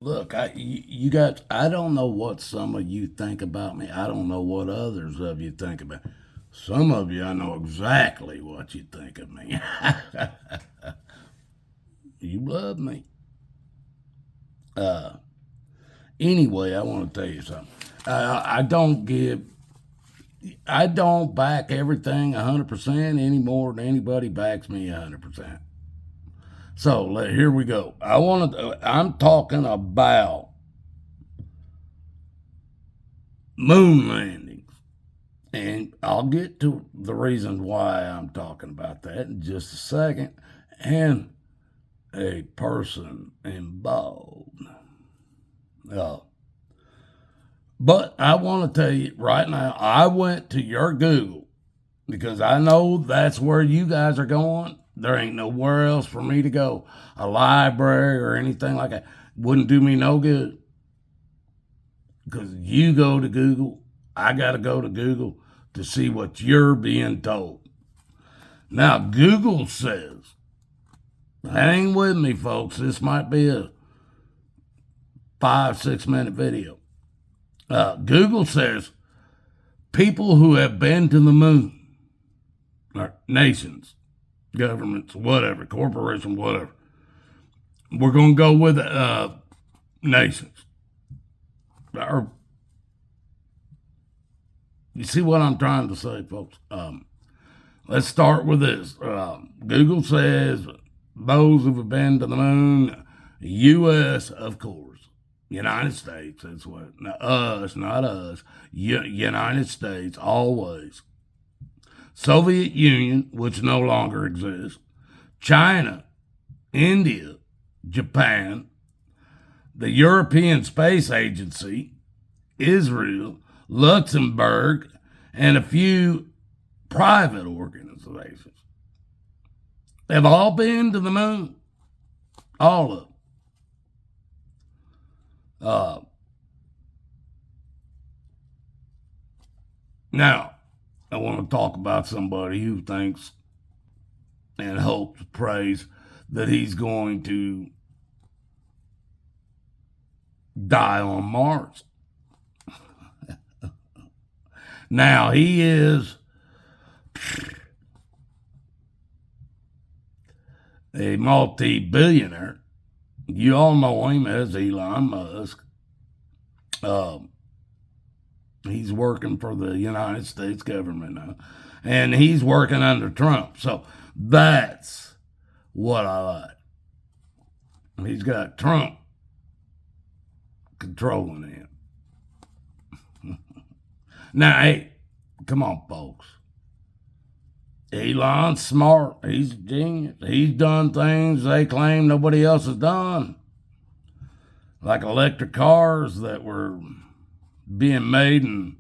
Look, I don't know what some of you think about me. I don't know what others of you think about. Some of you, I know exactly what you think of me. You love me. Uh, anyway, I want to tell you something. I don't back everything 100% any more than anybody backs me 100%. So here we go. I'm talking about moon landings. And I'll get to the reasons why I'm talking about that in just a second. And a person involved. Uh, but I want to tell you right now, I went to your Google because I know that's where you guys are going. There ain't nowhere else for me to go. A library or anything like that wouldn't do me no good because you go to Google. I got to go to Google to see what you're being told. Now, Google says, hang with me, folks. This might be a 5, 6 minute video. Google says people who have been to the moon, or nations, governments, whatever, corporation, whatever. We're going to go with nations. Or, you see what I'm trying to say, folks? Let's start with this. Google says those who have been to the moon, U.S., of course. United States, that's what. Us, not us. United States, always. Soviet Union, which no longer exists. China, India, Japan, the European Space Agency, Israel, Luxembourg, and a few private organizations. They've all been to the moon. All of them. Now, I want to talk about somebody who thinks and hopes, prays that he's going to die on Mars. Now, he is a multi-billionaire. You all know him as Elon Musk. He's working for the United States government now. And he's working under Trump. So that's what I like. He's got Trump controlling him. Now, hey, come on, folks. Elon's smart. He's a genius. He's done things they claim nobody else has done. Like electric cars that were being made in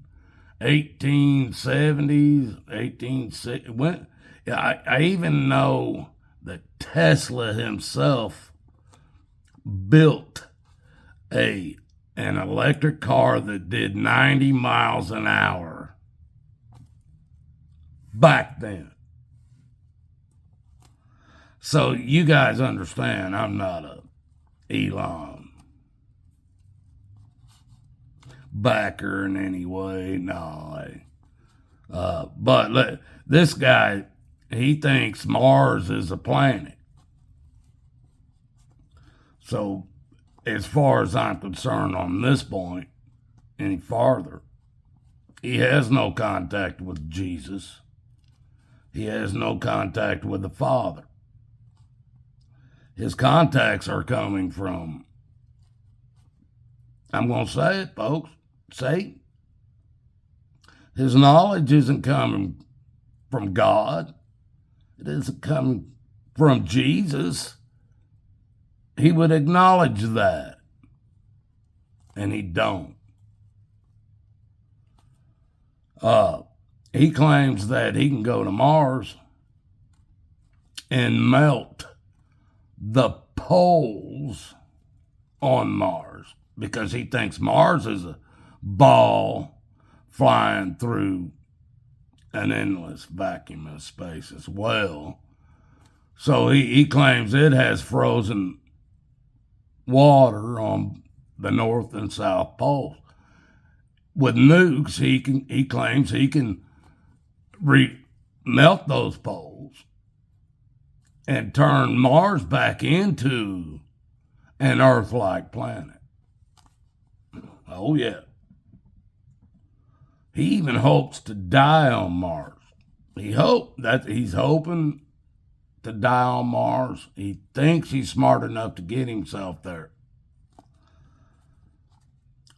1870s, 1860s. I even know that Tesla himself built an electric car that did 90 miles an hour back then. So you guys understand, I'm not a Elon backer in any way. No. But this guy, he thinks Mars is a planet. So as far as I'm concerned on this point, any farther, he has no contact with Jesus. He has no contact with the Father. His contacts are coming from, I'm going to say it, folks, Satan. His knowledge isn't coming from God. It isn't coming from Jesus. He would acknowledge that. And he don't. He claims that he can go to Mars and melt the poles on Mars because he thinks Mars is a ball flying through an endless vacuum of space as well. So he claims it has frozen water on the North and South poles. With nukes, he claims he can melt those poles and turn Mars back into an Earth-like planet. Oh yeah. He even hopes to die on Mars. He's hoping to die on Mars. He thinks he's smart enough to get himself there.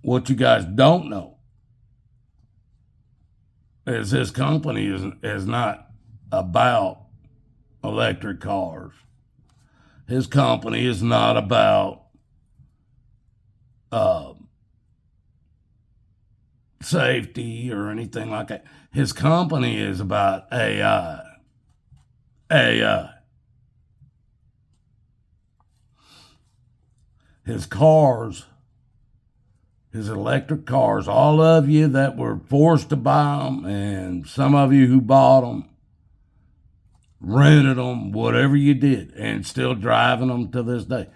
What you guys don't know is his company is not about electric cars. His company is not about safety or anything like that. His company is about AI. AI. His cars, his electric cars, all of you that were forced to buy them, and some of you who bought them, rented them, whatever you did, and still driving them to this day.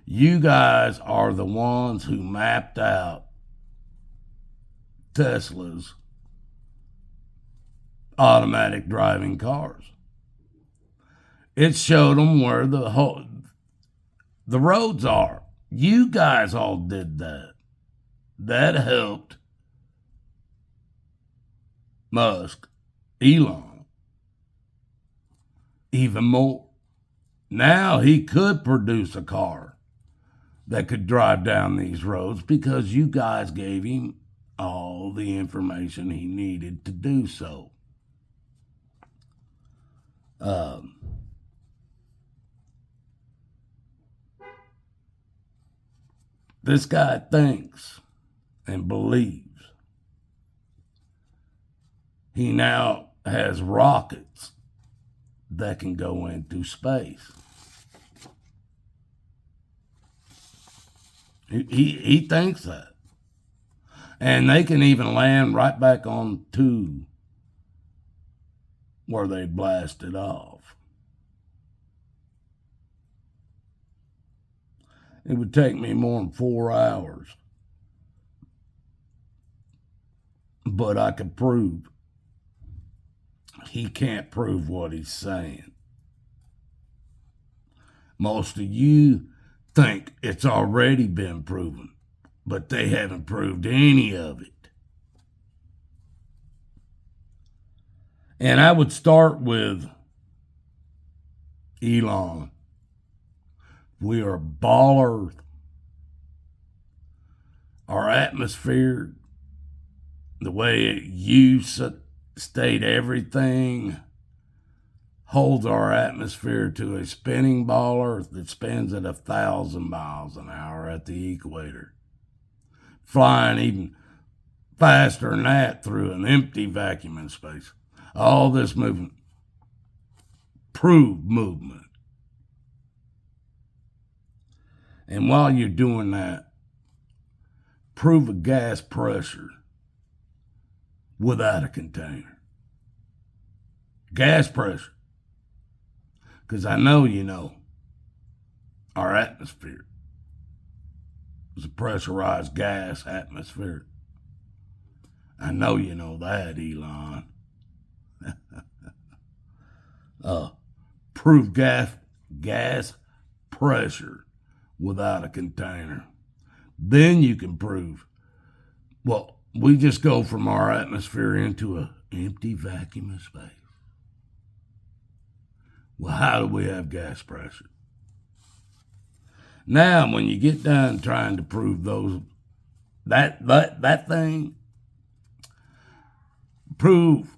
You guys are the ones who mapped out Tesla's automatic driving cars. It showed them where the roads are. You guys all did that. That helped Musk, Elon, even more. Now he could produce a car that could drive down these roads because you guys gave him all the information he needed to do so. This guy thinks and believes he now has rockets that can go into space. He thinks that. And they can even land right back on to where they blasted off. It would take me more than 4 hours. But I could prove. He can't prove what he's saying. Most of you think it's already been proven, but they haven't proved any of it. And I would start with Elon. We are ball Earth. Our atmosphere, the way you state everything, holds our atmosphere to a spinning ball Earth that spins at 1,000 miles an hour at the equator, flying even faster than that through an empty vacuum in space. All this movement, proved movement. And while you're doing that, prove a gas pressure without a container. Gas pressure. Because I know you know our atmosphere is a pressurized gas atmosphere. I know you know that, Elon. Prove gas pressure without a container. Then you can prove, well, we just go from our atmosphere into an empty vacuum of space. Well, how do we have gas pressure? Now, when you get done trying to prove that thing, prove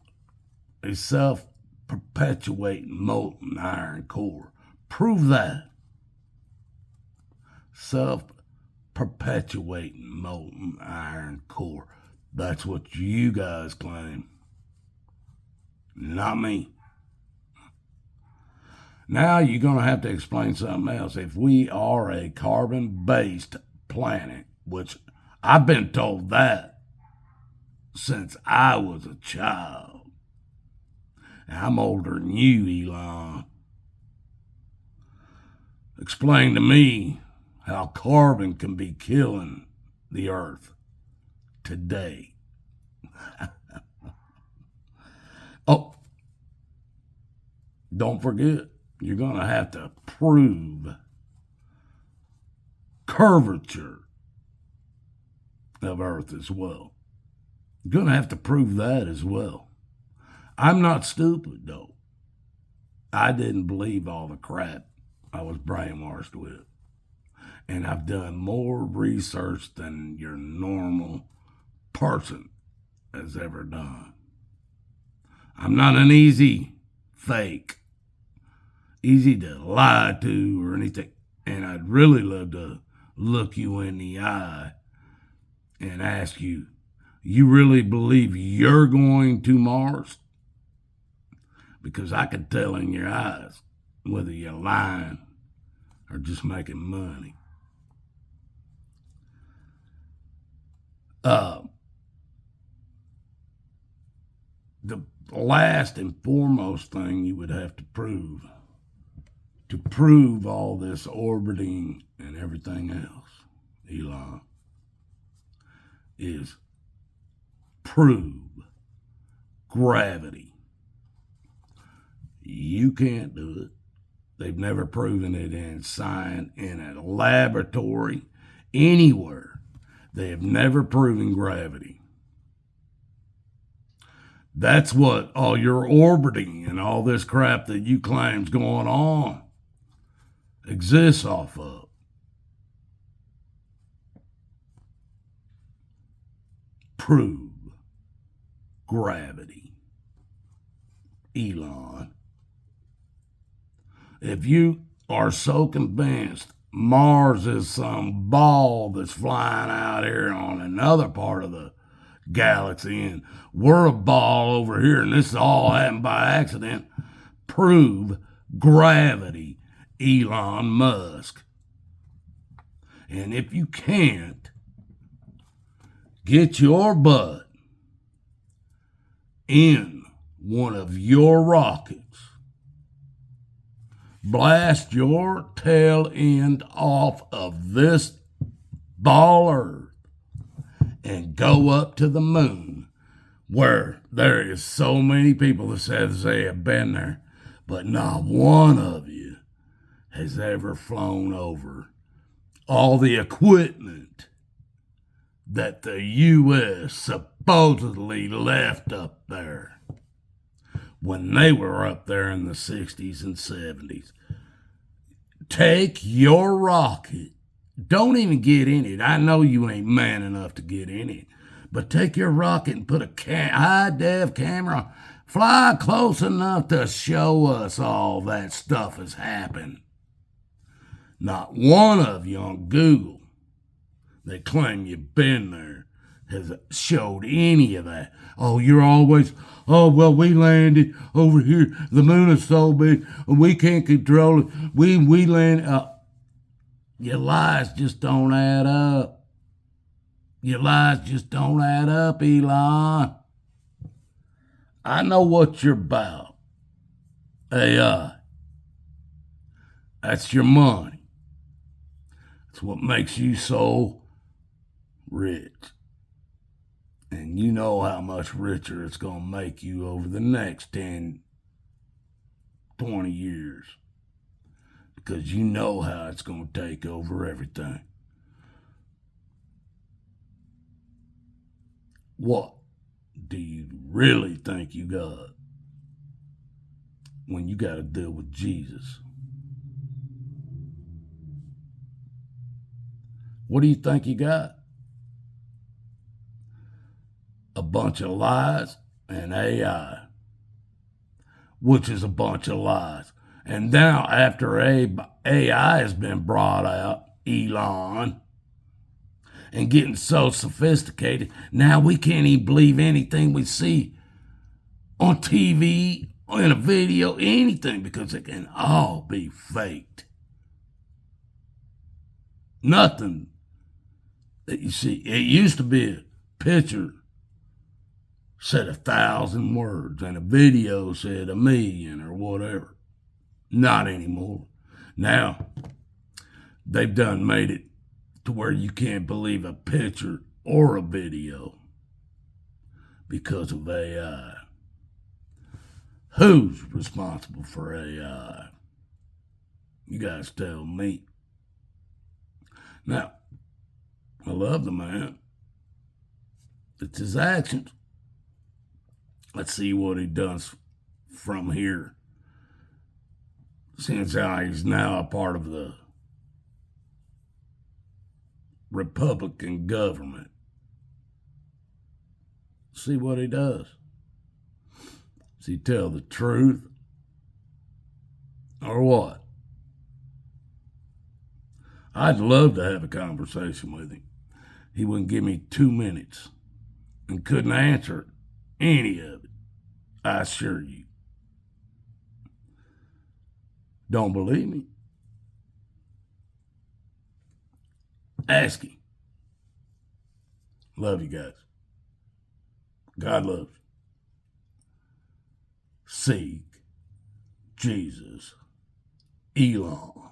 a self-perpetuating molten iron core. Prove that. Self-perpetuating molten iron core. That's what you guys claim. Not me. Now you're going to have to explain something else. If we are a carbon-based planet, which I've been told that since I was a child. I'm older than you, Elon. Explain to me how carbon can be killing the earth today. Oh, don't forget, you're going to have to prove curvature of earth as well. You're going to have to prove that as well. I'm not stupid, though. I didn't believe all the crap I was brainwashed with. And I've done more research than your normal person has ever done. I'm not an easy fake, easy to lie to or anything. And I'd really love to look you in the eye and ask you, you really believe you're going to Mars? Because I could tell in your eyes whether you're lying or just making money. The last and foremost thing you would have to prove all this orbiting and everything else, Elon, is prove gravity. You can't do it. They've never proven it in science, in a laboratory, anywhere. They have never proven gravity. That's what all your orbiting and all this crap that you claim's going on exists off of. Prove gravity. Elon. If you are so convinced Mars is some ball that's flying out here on another part of the galaxy and we're a ball over here and this all happened by accident, prove gravity, Elon Musk. And if you can't, get your butt in one of your rockets, blast your tail end off of this ball Earth and go up to the moon, where there is so many people that says they have been there, but not one of you has ever flown over all the equipment that the U.S. supposedly left up there when they were up there in the 60s and 70s. Take your rocket. Don't even get in it. I know you ain't man enough to get in it. But take your rocket and put a high-def camera. Fly close enough to show us all that stuff has happened. Not one of you on Google that claim you've been there has showed any of that. Oh, you're always, oh, well, we landed over here. The moon is so big, we can't control it. We landed. Your lies just don't add up. Your lies just don't add up, Elon. I know what you're about. AI. That's your money. That's what makes you so rich. And you know how much richer it's going to make you over the next 10, 20 years. Because you know how it's going to take over everything. What do you really think you got when you got to deal with Jesus? What do you think you got? A bunch of lies and AI, which is a bunch of lies. And now after AI has been brought out, Elon, and getting so sophisticated, now we can't even believe anything we see on TV, in a video, anything, because it can all be faked. Nothing that you see. It used to be a picture said 1,000 words and a video said 1,000,000 or whatever. Not anymore. Now, they've done made it to where you can't believe a picture or a video because of AI. Who's responsible for AI? You guys tell me. Now, I love the man. It's his actions. Let's see what he does from here. Since he's now a part of the Republican government. See what he does. Does he tell the truth or what? I'd love to have a conversation with him. He wouldn't give me 2 minutes and couldn't answer any of it, I assure you. Don't believe me? Ask him. Love you guys. God loves you. Seek Jesus. Elon.